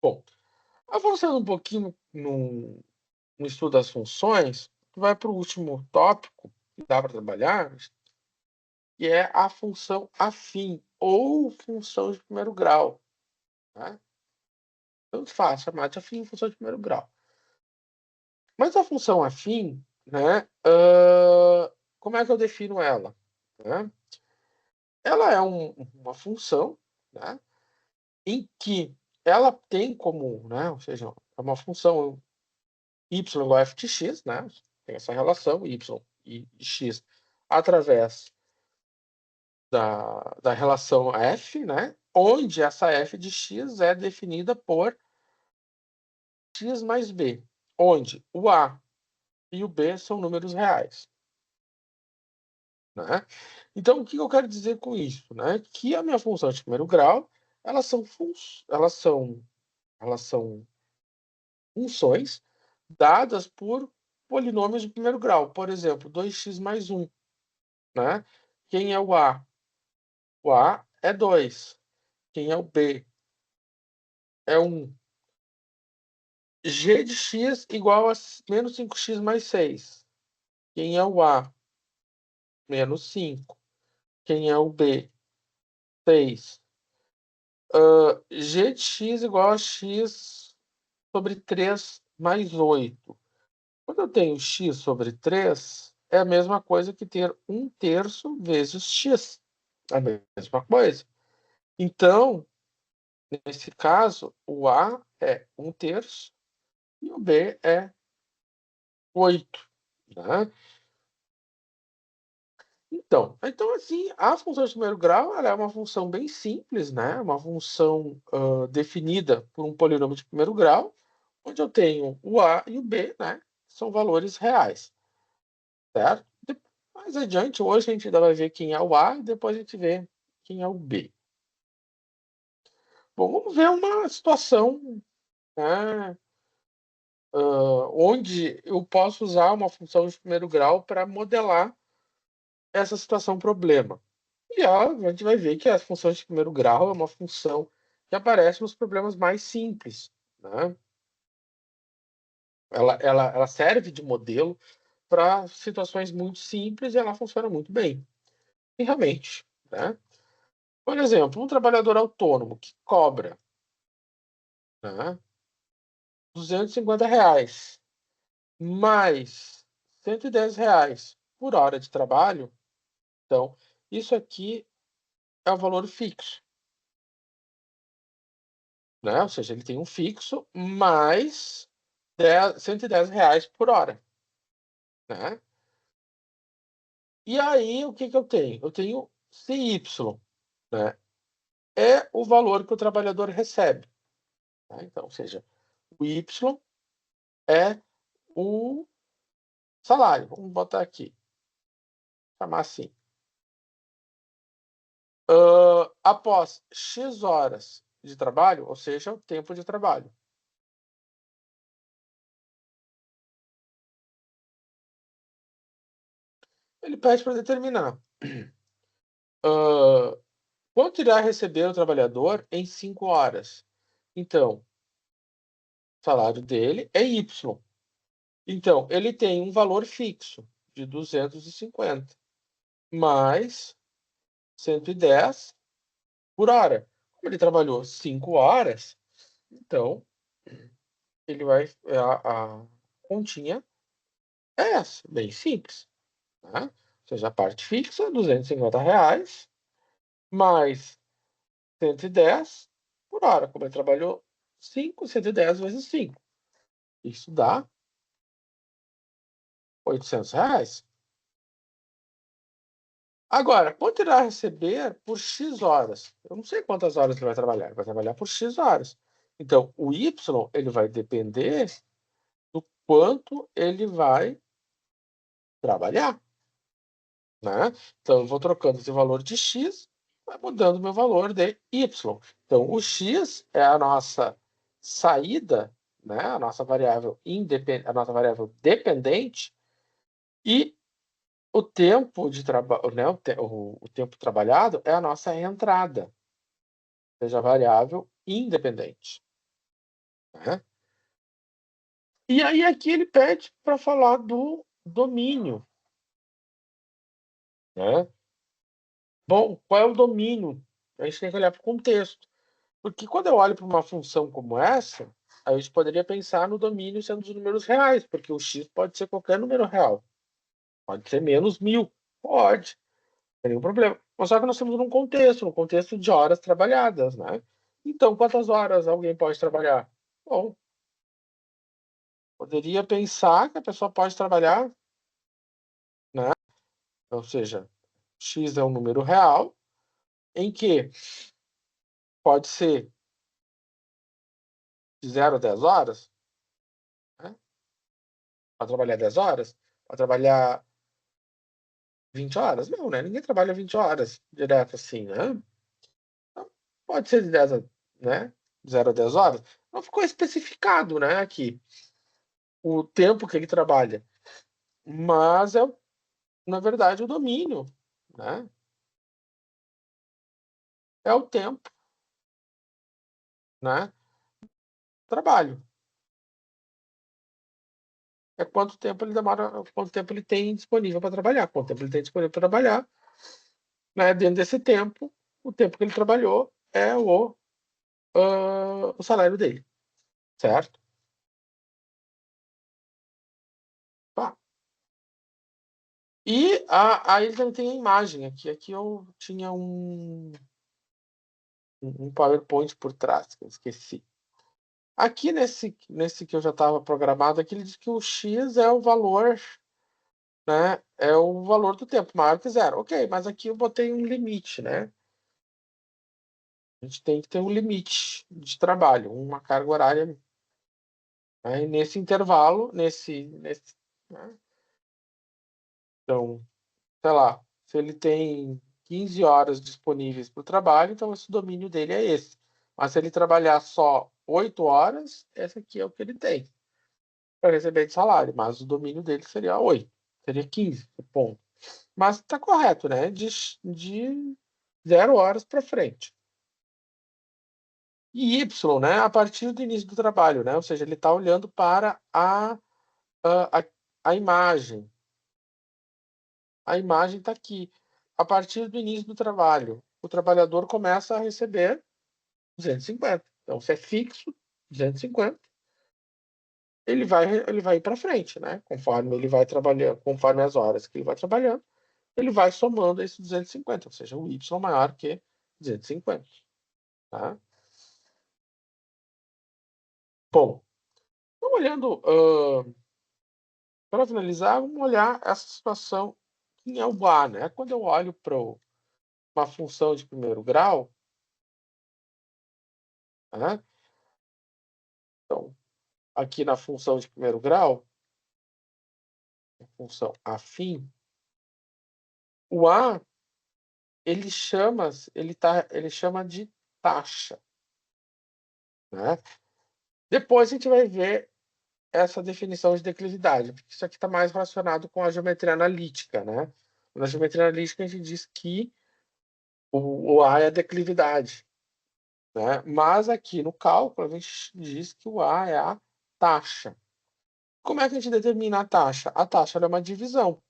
Bom, avançando um pouquinho no estudo das funções, vai para o último tópico que dá para trabalhar, que é a função afim ou função de primeiro grau, né. Tanto faz chamar de afim, função de primeiro grau. Mas a função afim, né, como é que eu defino ela, né? Ela é uma função, né, em que ela tem como, né, ou seja, é uma função y igual a f de x, né, tem essa relação y e x através da relação f, né, onde essa f de x é definida por x mais b, onde o a e o b são números reais, né. Então o que eu quero dizer com isso, né, que a minha função de primeiro grau, elas são elas são funções dadas por polinômios de primeiro grau. Por exemplo, 2x mais 1, né. Quem é o a? O a é 2. Quem é o b? É 1. G de x igual a menos 5x mais 6. Quem é o a? Menos 5. Quem é o b? 6. G de x igual a x sobre 3 mais 8. Quando eu tenho x sobre 3, é a mesma coisa que ter 1/3 vezes x. É a mesma coisa. Então, nesse caso, o A é 1/3 e o B é 8, né. Então assim, a função de primeiro grau, ela é uma função bem simples, né, uma função, definida por um polinômio de primeiro grau, onde eu tenho o A e o B, né, são valores reais, certo. Mais adiante, hoje a gente ainda vai ver quem é o A e depois a gente vê quem é o B. Bom, vamos ver uma situação, né, onde eu posso usar uma função de primeiro grau para modelar essa situação problema. E a gente vai ver que a função de primeiro grau é uma função que aparece nos problemas mais simples, né. Ela serve de modelo para situações muito simples e ela funciona muito bem. E realmente, né. Por exemplo, um trabalhador autônomo que cobra, né, R$ 250 mais R$ 110 por hora de trabalho, então isso aqui é o valor fixo, né, ou seja, ele tem um fixo mais R$ 110 por hora, né. E aí o que que eu tenho? Eu tenho CY, né, é o valor que o trabalhador recebe, tá, então, ou seja, o Y é o salário, vamos botar aqui, chamar assim. Após "X" horas de trabalho, ou seja, o tempo de trabalho. Ele pede para determinar, hã, quanto irá receber o trabalhador em 5 horas. Então, o salário dele é Y. Então, ele tem um valor fixo de 250 mais 110 por hora. Como ele trabalhou 5 horas, então ele vai a continha é essa, bem simples, né. Ou seja, a parte fixa, R$ 250 mais 110 por hora. Como ele trabalhou 5, 110 vezes 5. Isso dá R$ 800. Agora, quanto irá receber por X horas? Eu não sei quantas horas ele vai trabalhar por X horas. Então, o Y, ele vai depender do quanto ele vai trabalhar, né. Então eu vou trocando esse valor de X, vai mudando o meu valor de Y. Então o X é a nossa saída, né, a nossa variável dependente, e o tempo de trabalho, né, o tempo trabalhado é a nossa entrada, seja variável independente. né? E aí aqui ele pede para falar do domínio, né? Bom, qual é o domínio? A gente tem que olhar para o contexto. Porque quando eu olho para uma função como essa, a gente poderia pensar no domínio sendo os números reais, porque o x pode ser qualquer número real. Pode ser menos 1000. Pode, não tem nenhum problema. Mas só que nós temos um contexto, um contexto de horas trabalhadas, né? Então, quantas horas alguém pode trabalhar? Bom, poderia pensar que a pessoa pode trabalhar, né? Ou seja, x é um número real, em que pode ser de 0 a 10 horas, né? Para trabalhar 10 horas, para trabalhar 20 horas? Não, né? Ninguém trabalha 20 horas direto assim, né? Então, pode ser de 10 a, né? 0 a 10 horas. Não ficou especificado, né, aqui o tempo que ele trabalha. Mas é, na verdade, o domínio, né? É o tempo, né? Trabalho. É quanto tempo ele demora, quanto tempo ele tem disponível para trabalhar. Quanto tempo ele tem disponível para trabalhar, né? Dentro desse tempo, o tempo que ele trabalhou é o salário dele, certo? Tá. E aí ele também tem a imagem aqui. Aqui eu tinha um PowerPoint por trás, que eu esqueci. Aqui nesse que eu já estava programado, aqui ele diz que o X é o valor, né? É o valor do tempo, maior que zero. Ok, mas aqui eu botei um limite, né? A gente tem que ter um limite de trabalho, uma carga horária. Aí nesse intervalo, né? Então, sei lá, se ele tem 15 horas disponíveis para o trabalho, então esse domínio dele é esse. Mas se ele trabalhar só 8 horas, esse aqui é o que ele tem para receber de salário. Mas o domínio dele seria 8, seria 15, ponto. Mas está correto, né? De 0 horas para frente. E Y, né? A partir do início do trabalho, né? Ou seja, ele está olhando para a, a imagem. A imagem está aqui. A partir do início do trabalho, o trabalhador começa a receber 250. Então, se é fixo, 250, ele vai ir para frente, né? Conforme ele vai trabalhando, conforme as horas que ele vai trabalhando, ele vai somando esses 250, ou seja, o Y maior que 250. Tá? Bom, então olhando, para finalizar, vamos olhar essa situação em é o A, né? Quando eu olho para uma função de primeiro grau, né? Então, aqui na função de primeiro grau, a função afim, o A ele chama de taxa, né? Depois a gente vai ver essa definição de declividade, porque isso aqui está mais relacionado com a geometria analítica, né? Na geometria analítica a gente diz que o A é a declividade, né? Mas aqui no cálculo a gente diz que o A é a taxa. Como é que a gente determina a taxa? A taxa é uma divisão,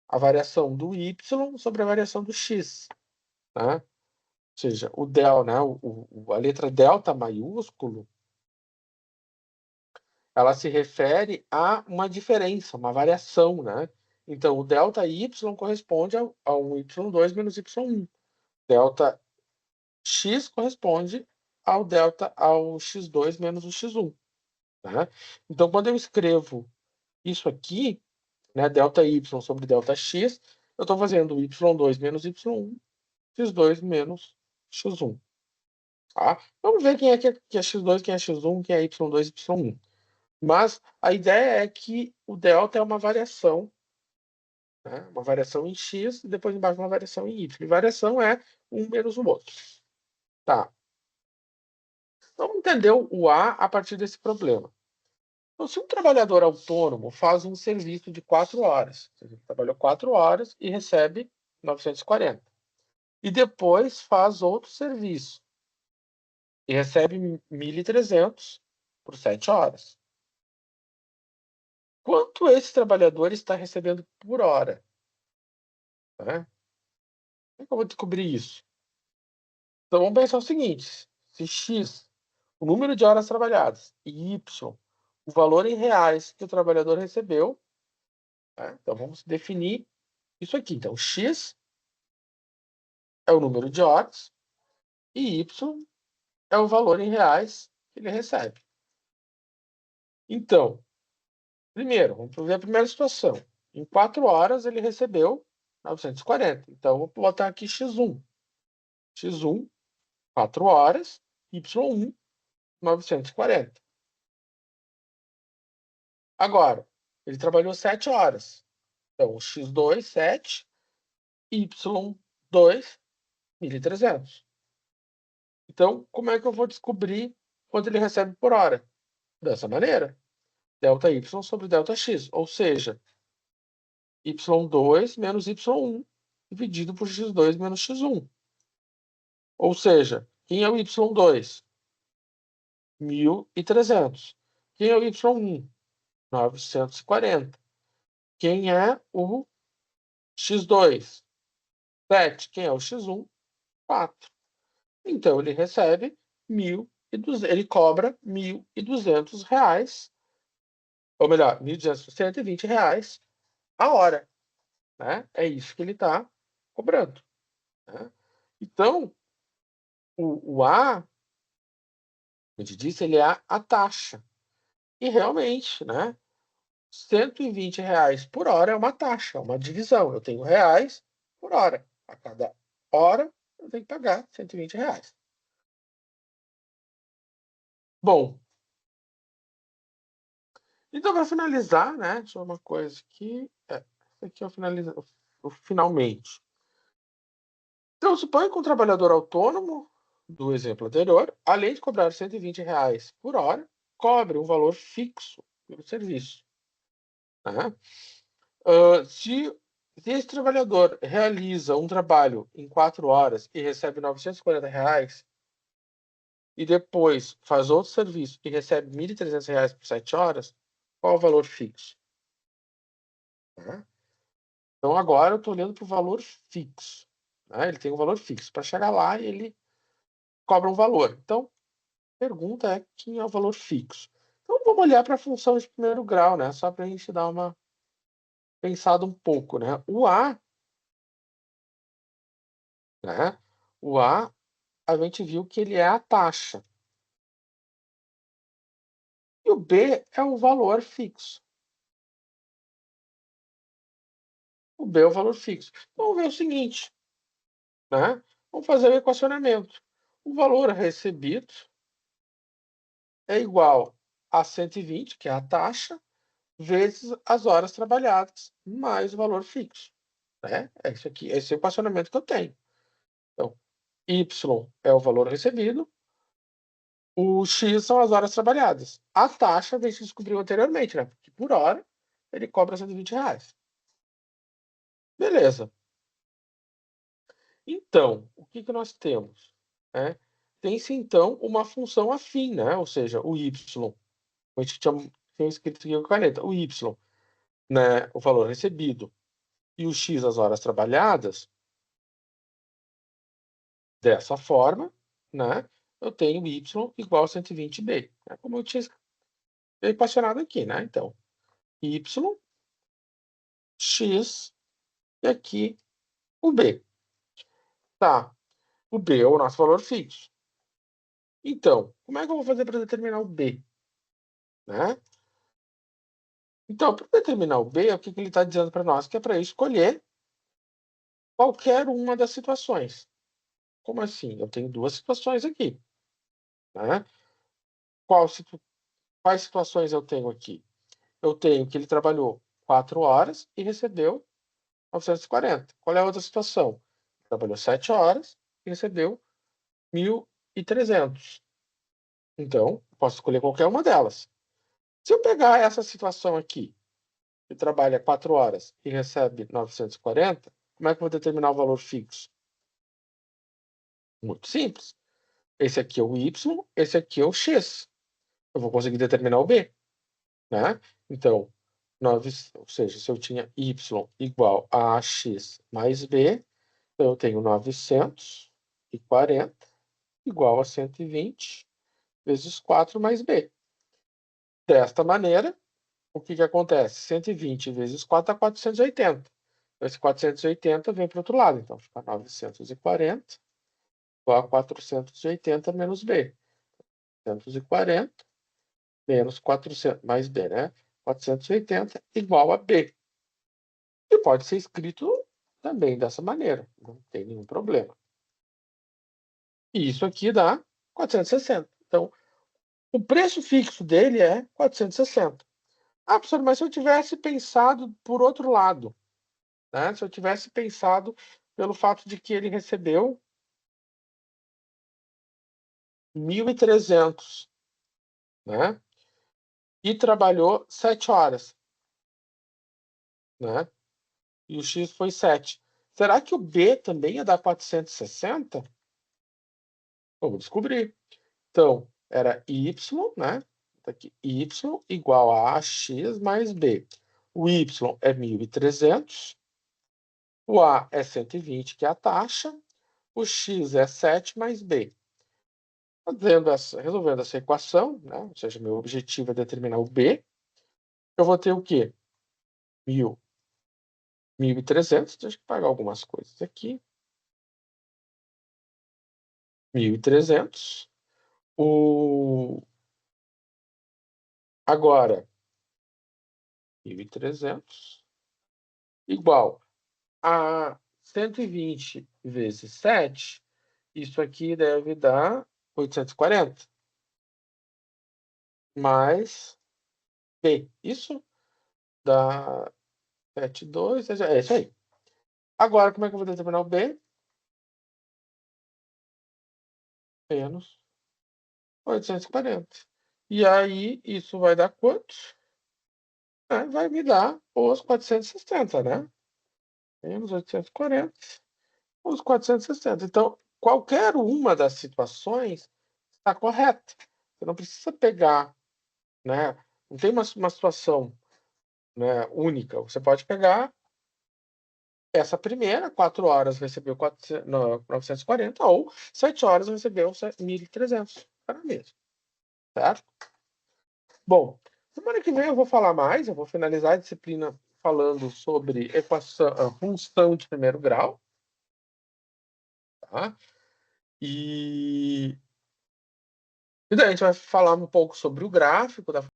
a variação do y sobre a variação do x, né? Ou seja, o del, né? A letra delta maiúsculo, ela se refere a uma diferença, uma variação, né? Então, o delta y corresponde ao y2 menos y1. Delta x corresponde ao x2 menos o x1. Né? Então, quando eu escrevo isso aqui, né, delta y sobre delta x, eu estou fazendo y2 menos y1, x2 menos x1. Tá? Vamos ver quem que é x2, quem é x1, quem é y2 e y1. Mas a ideia é que o delta é uma variação, né? Uma variação em x e depois embaixo uma variação em y. E variação é um menos o outro. Tá. Vamos entender o A partir desse problema. Então, se um trabalhador autônomo faz um serviço de 4 horas, ele trabalhou 4 horas e recebe 940. E depois faz outro serviço e recebe 1.300 por 7 horas. Quanto esse trabalhador está recebendo por hora? Né? Como é que eu vou descobrir isso? Então, vamos pensar o seguinte. Se X, o número de horas trabalhadas, e Y, o valor em reais que o trabalhador recebeu, né? Então, vamos definir isso aqui. Então, X é o número de horas e Y é o valor em reais que ele recebe. Então, primeiro, vamos ver a primeira situação. Em 4 horas, ele recebeu 940. Então, vou botar aqui X1. X1, 4 horas, Y1, 940. Agora, ele trabalhou 7 horas. Então, X2, 7, Y2, 1.300. Então, como é que eu vou descobrir quanto ele recebe por hora? Dessa maneira. ΔY sobre ΔX. Ou seja, Y2 menos Y1 dividido por X2 menos X1. Ou seja, quem é o Y2? 1.300. Quem é o Y1? 940. Quem é o X2? 7. Quem é o X1? 4. Então, ele recebe 1.200. Ele cobra R$ 1.200, ou melhor, 1.200, R$ 120 a hora. Né? É isso que ele está cobrando. Né? Então, o A, como a gente disse, ele é a taxa. E realmente, né? R$ 120 por hora é uma taxa, é uma divisão. Eu tenho reais por hora. A cada hora eu tenho que pagar R$ 120. Bom, então para finalizar, né? Deixa eu ver uma coisa aqui. Isso aqui eu finalizo finalmente. Então, suponha que um trabalhador autônomo, do exemplo anterior, além de cobrar R$ 120 por hora, cobre um valor fixo pelo serviço. Né? Se esse trabalhador realiza um trabalho em 4 horas e recebe R$ 940, e depois faz outro serviço e recebe R$ 1.300 por 7 horas, qual é o valor fixo? Né? Então, agora eu estou olhando para o valor fixo. Né? Ele tem um valor fixo. Para chegar lá, ele cobra um valor. Então, a pergunta é quem é o valor fixo. Então, vamos olhar para a função de primeiro grau, né? Só para a gente dar uma pensada um pouco. Né? Né? O A gente viu que ele é a taxa. E o B é o valor fixo. O B é o valor fixo. Então, vamos ver o seguinte. Né? Vamos fazer o equacionamento. O valor recebido é igual a 120, que é a taxa, vezes as horas trabalhadas, mais o valor fixo. Né? É isso aqui, esse é o equacionamento que eu tenho. Então, Y é o valor recebido, o X são as horas trabalhadas. A taxa a gente descobriu anteriormente, né? Porque por hora ele cobra R$ 120. Beleza. Então, o que que nós temos? Né? Tem-se, então, uma função afim, né? Ou seja, o Y, a gente tinha escrito aqui com a caneta, o Y, né? O valor recebido, e o X, as horas trabalhadas, dessa forma, né? Eu tenho Y igual a 120B. Né? Como eu tinha equacionado aqui, né? Então, Y, X, e aqui o B. Tá, o B é o nosso valor fixo. Então, como é que eu vou fazer para determinar o B? Né? Então, para determinar o B, o que ele está dizendo para nós? Que é para escolher qualquer uma das situações. Como assim? Eu tenho duas situações aqui. Né? Quais situações eu tenho aqui? Eu tenho que ele trabalhou 4 horas e recebeu 940. Qual é a outra situação? Trabalhou 7 horas e recebeu 1.300. Então, posso escolher qualquer uma delas. Se eu pegar essa situação aqui, que trabalha 4 horas e recebe 940, como é que eu vou determinar o valor fixo? Muito simples. Esse aqui é o Y, esse aqui é o X. eu vou conseguir determinar o B, né? Então, ou seja, se eu tinha y igual a ax mais b, então eu tenho 940 igual a 120 vezes 4 mais b. Desta maneira, o que acontece? 120 vezes 4 dá 480. Esse 480 vem para o outro lado, então fica 940 igual a 480 menos b. 440 menos 400 mais b, né? 480 igual a b. E pode ser escrito também dessa maneira, não tem nenhum problema. E isso aqui dá 460. Então, o preço fixo dele é 460. Ah, professor, mas se eu tivesse pensado por outro lado, né? Se eu tivesse pensado pelo fato de que ele recebeu 1.300, né? E trabalhou 7 horas, né? E o X foi 7. Será que o B também ia dar 460? Vamos descobrir. Então, era y, né? Tá aqui, y igual a ax mais b. O y é 1.300, o a é 120, que é a taxa, o x é 7 mais b. Resolvendo essa equação, né? Ou seja, meu objetivo é determinar o b, eu vou ter o quê? 1.300, deixa eu pagar algumas coisas aqui. 1.300. Agora, 1.300 igual a 120 vezes 7, isso aqui deve dar 840 mais B. Isso dá 72, é isso aí. Agora, como é que eu vou determinar o B? Menos 840. E aí, isso vai dar quanto? Vai me dar os 460, né? Menos 840, os 460. Então, qualquer uma das situações está correta. Você não precisa pegar, né? Não tem uma situação, né, única. Você pode pegar essa primeira, 4 horas recebeu 940, ou 7 horas recebeu 1.300. Para mesmo, certo? Bom, semana que vem eu vou falar mais, eu vou finalizar a disciplina falando sobre equação, função de primeiro grau, tá? E daí a gente vai falar um pouco sobre o gráfico da